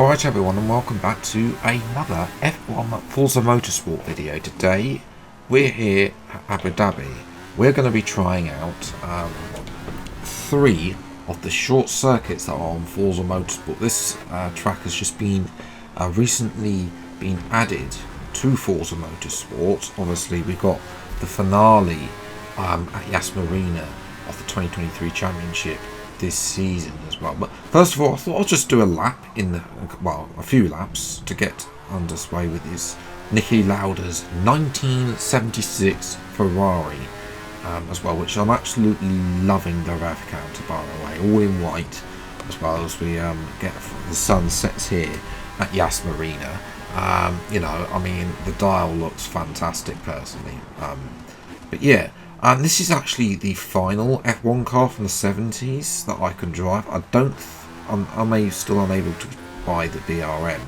Alright everyone, and welcome back to another F1 Forza Motorsport video. Today we're here at Abu Dhabi. We're going to be trying out 3 of the short circuits that are on Forza Motorsport. This track has just been recently been added to Forza Motorsport. Obviously we've got the finale at Yas Marina of the 2023 Championship this season as well. But first of all, I thought I'll just do a lap a few laps to get underway with this Niki Lauda's 1976 Ferrari as well, which I'm absolutely loving the rev counter, by the way, all in white, as well as we get the sun sets here at Yas Marina. You know, I mean, the dial looks fantastic personally, but yeah. This is actually the final F1 car from the 70s that I can drive. I'm still unable to buy the BRM,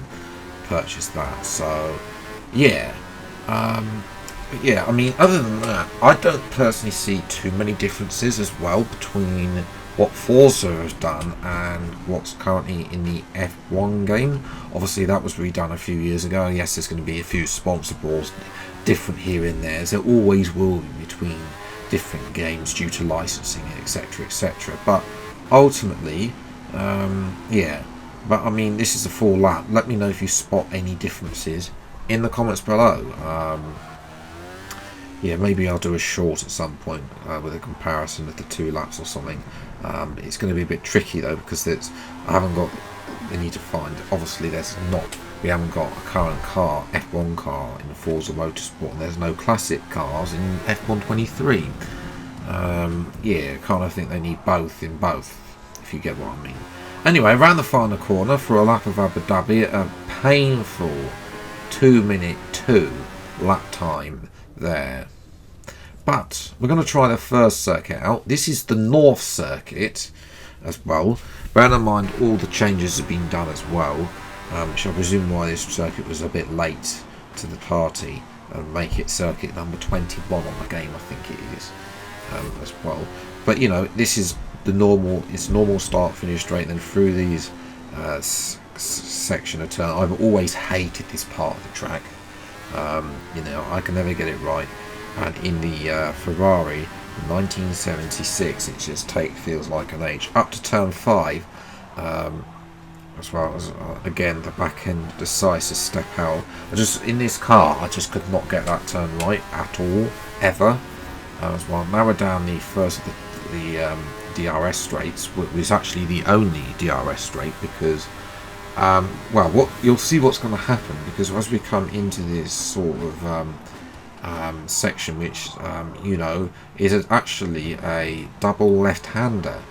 purchase that. So, yeah. But yeah, I mean, other than that, I don't personally see too many differences as well between what Forza has done and what's currently in the F1 game. Obviously, that was redone a few years ago. Yes, there's going to be a few sponsor balls different here and there, as there always will be between different games due to licensing, etc, etc. But ultimately, yeah. But I mean, this is a full lap. Let me know if you spot any differences in the comments below. Yeah, maybe I'll do a short at some point with a comparison of the 2 laps or something. It's going to be a bit tricky though, because I haven't got. We need to find. Obviously, we haven't got a current car, F1 car in Forza Motorsport, and there's no classic cars in F1 23. Yeah, kind of think they need both in both, if you get what I mean. Anyway, around the final corner for a lap of Abu Dhabi, a painful 2-minute 2 lap time there. But we're going to try the first circuit out. This is the North Circuit as well. Bear in mind all the changes have been done as well, which I presume why this circuit was a bit late to the party, and make it circuit number 21 on the game, I think it is, as well. But you know, this is the normal start finish straight, then through these section of turn. I've always hated this part of the track. You know, I can never get it right, and in the Ferrari 1976, it just feels like an age. Up to turn 5, as well as again the back end decisive step out. In this car, I just could not get that turn right at all, ever. As well, now we're down the first of the DRS straights, which was actually the only DRS straight, because well, you'll see what's going to happen, because as we come into this sort of section, which you know, is actually a double left-hander,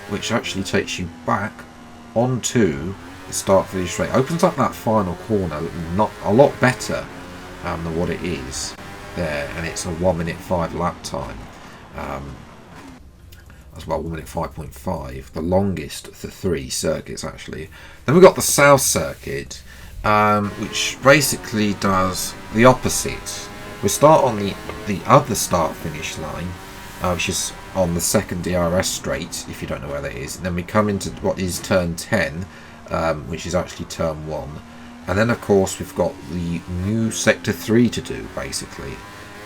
which actually takes you back onto the start finish straight. Opens up that final corner not a lot better than what it is there, and it's a 1-minute 5 lap time as well, 1 minute 5.5, the longest of the 3 circuits actually. Then we've got the South Circuit, which basically does the opposite. We start on the other start finish line, which is on the second DRS straight, if you don't know where that is. And then we come into what is turn 10, which is actually turn 1. And then of course we've got the new sector 3 to do, basically,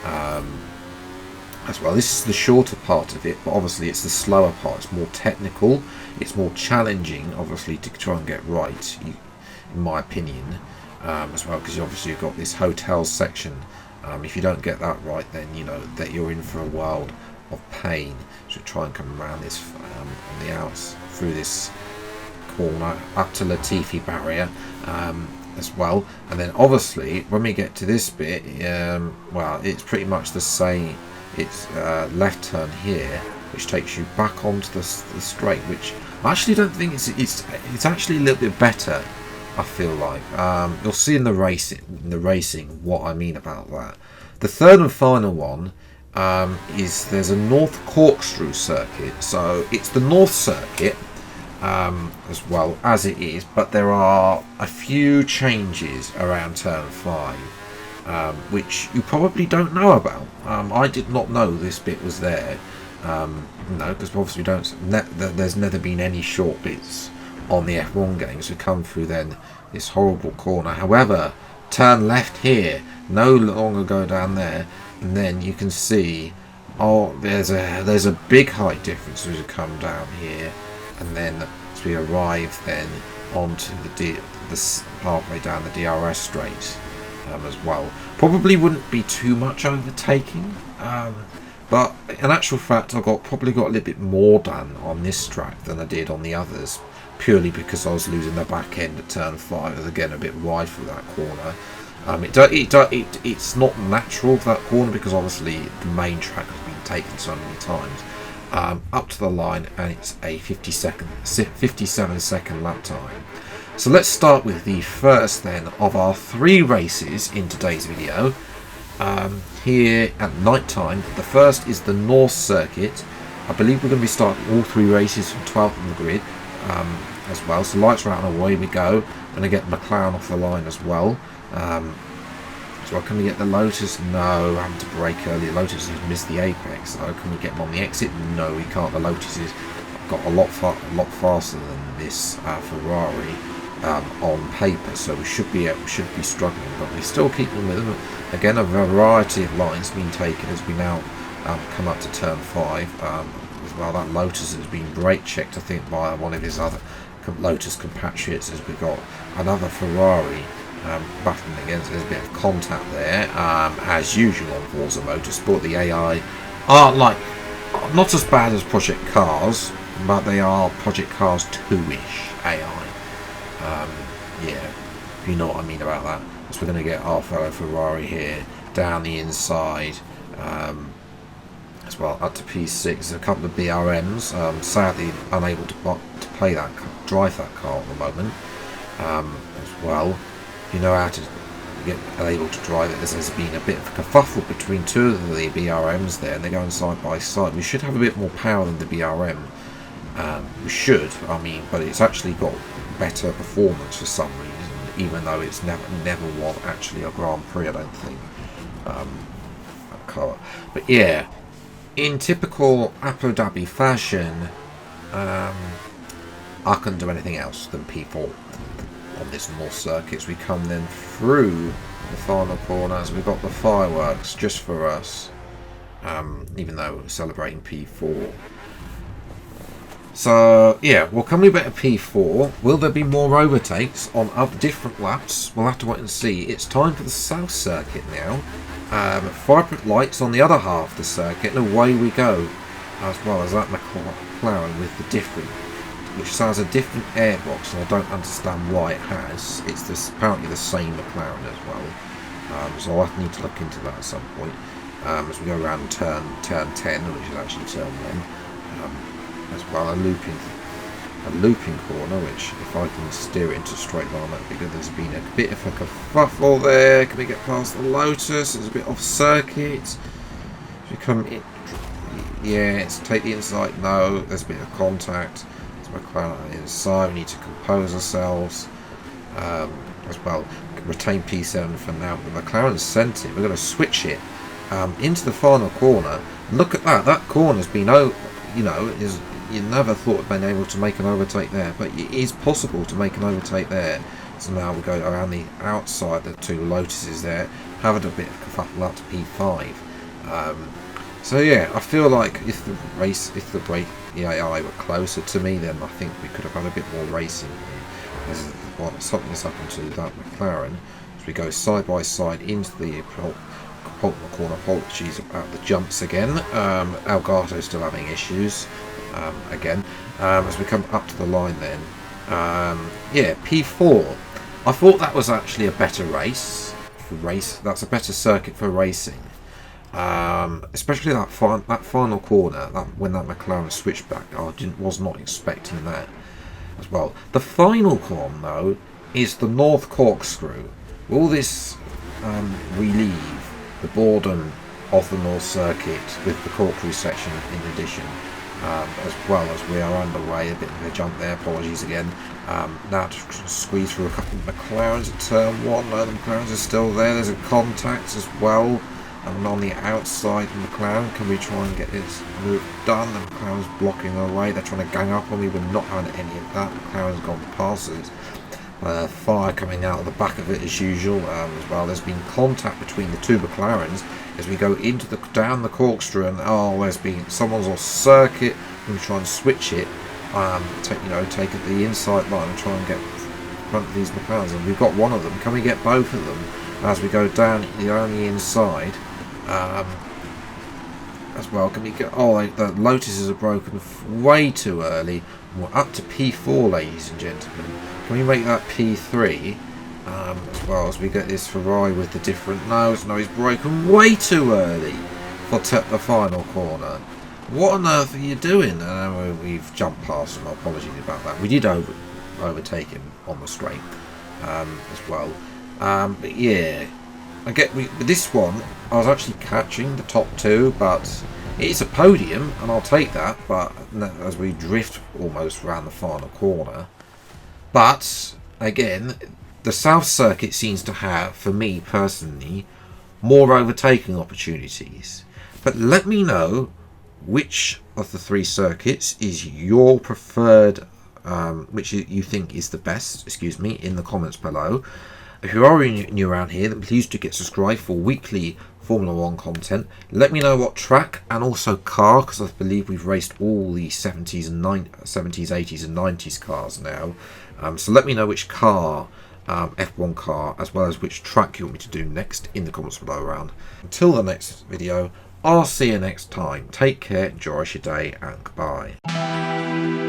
as well. This is the shorter part of it, but obviously it's the slower part. It's more technical, it's more challenging, obviously, to try and get right, in my opinion, as well, because obviously you've got this hotel section. If you don't get that right, then you know that you're in for a world of pain. So try and come around this on the outs through this corner up to Latifi barrier as well. And then obviously when we get to this bit, well, it's pretty much the same. It's left turn here, which takes you back onto the straight, which I actually don't think it's actually a little bit better, I feel like. You'll see in the racing what I mean about that. The third and final one is there's a North Corkscrew circuit. So it's the North Circuit as well as it is, but there are a few changes around turn 5, which you probably don't know about. I did not know this bit was there. No, because obviously there's never been any short bits on the F1 games. We come through then this horrible corner. However, turn left here, no longer go down there, and then you can see, oh, there's a big height difference as we come down here, and then as we arrive then onto the halfway down the DRS straight as well. Probably wouldn't be too much overtaking, but in actual fact, probably got a little bit more done on this track than I did on the others, purely because I was losing the back end at turn 5. It was again a bit wide for that corner. It's not natural for that corner because obviously the main track has been taken so many times. Up to the line, and it's a 57-second lap time. So let's start with the first then of our 3 races in today's video. Here at night time, the first is the North Circuit. I believe we're going to be starting all 3 races from 12th on the grid as well. So lights are out and away we go. Going to get McLaren off the line as well. So can we get the Lotus? No, having to brake early. The Lotus has missed the apex. So can we get them on the exit? No, we can't. The Lotus has got a lot faster than this Ferrari on paper, so we should be struggling, but we still keep them with them. Again, a variety of lines being taken as we now come up to turn 5 as well. That Lotus has been brake checked, I think, by one of his other Lotus compatriots, as we got another Ferrari battling against. There's a bit of contact there, as usual on Forza Motorsport. The AI are not as bad as Project Cars, but they are Project Cars 2-ish AI. Yeah, if you know what I mean about that. So we're going to get our fellow Ferrari here down the inside as well, up to P6. There's a couple of BRMs, sadly unable to drive that car at the moment as well. You know how to get able to drive it. There's been a bit of a kerfuffle between 2 of the BRMs there, and they're going side by side. We should have a bit more power than the BRM. We should, but it's actually got better performance for some reason, even though it's never was actually a Grand Prix, I don't think. Car. But yeah, in typical Abu Dhabi fashion, I couldn't do anything else than P4 on this North Circuit. We come then through the final corners. We've got the fireworks just for us, even though we're celebrating P4. So yeah, well, can we bet a P4? Will there be more overtakes on other different laps? We'll have to wait and see. It's time for the South Circuit now. Vibrant lights on the other half of the circuit, and away we go. As well as that McLaren with the different, which has a different airbox, and I don't understand why it has. It's apparently the same McLaren as well. So I'll need to look into that at some point. As we go around turn 10, which is actually turn 1. As well, a looping corner, which if I can steer it into a straight line, that'd be good. There's been a bit of a kerfuffle there. Can we get past the Lotus? It's a bit off circuit. We come in, yeah, it's take the inside. No, there's a bit of contact. It's McLaren on the inside. We need to compose ourselves as well. Retain P7 for now. The McLaren's sent it. We're going to switch it into the final corner. Look at that. That corner's been over. You never thought of being able to make an overtake there, but it is possible to make an overtake there. So now we go around the outside, the 2 Lotuses there, having a bit of kerfuffle up to P5. So yeah, I feel like if the AI were closer to me, then I think we could have had a bit more racing. Something has happened to that McLaren as we go side by side into the corner. Apologies about the jumps again. Elgato's still having issues again as we come up to the line then. Yeah, P4. I thought that was actually a better race. That's a better circuit for racing. Especially that final corner, when that McLaren switched back. I was not expecting that as well. The final corner though is the North Corkscrew. Will this relieve the boredom of the North Circuit with the corkscrew section in addition, as well as we are underway? A bit of a jump there, apologies again. Now to squeeze through a couple of McLarens at turn 1. No, the McLarens are still there. There's a contact as well. And on the outside of McLaren, can we try and get this move done? The McLaren's blocking our way. They're trying to gang up on me. We're not having any of that. McLaren's gone past us. Fire coming out of the back of it as usual as well. There's been contact between the two McLarens as we go into down the corkscrew, and there's been someone's on circuit. We try and switch it, take it the inside line and try and get in front of these McLarens. And we've got one of them. Can we get both of them as we go down on the inside? As well, can we get? The Lotuses are broken way too early. We're up to P4, ladies and gentlemen. Can we make that P3 as well as we get this Ferrari with the different nose? No, he's broken way too early for the final corner. What on earth are you doing? We've jumped past him. Apologies about that. We did overtake him on the straight as well. But yeah, with this one, I was actually catching the top two, but it's a podium, and I'll take that. But as we drift almost around the final corner. But again, the South Circuit seems to have, for me personally, more overtaking opportunities. But let me know which of the three circuits is your preferred, which you think is the best, in the comments below. If you are new around here, then please do get subscribed for weekly Formula 1 content. Let me know what track and also car, because I believe we've raced all the 70s, 80s and 90s cars now. So let me know which car, F1 car, as well as which track you want me to do next in the comments below around. Until the next video, I'll see you next time. Take care, enjoy your day, and goodbye.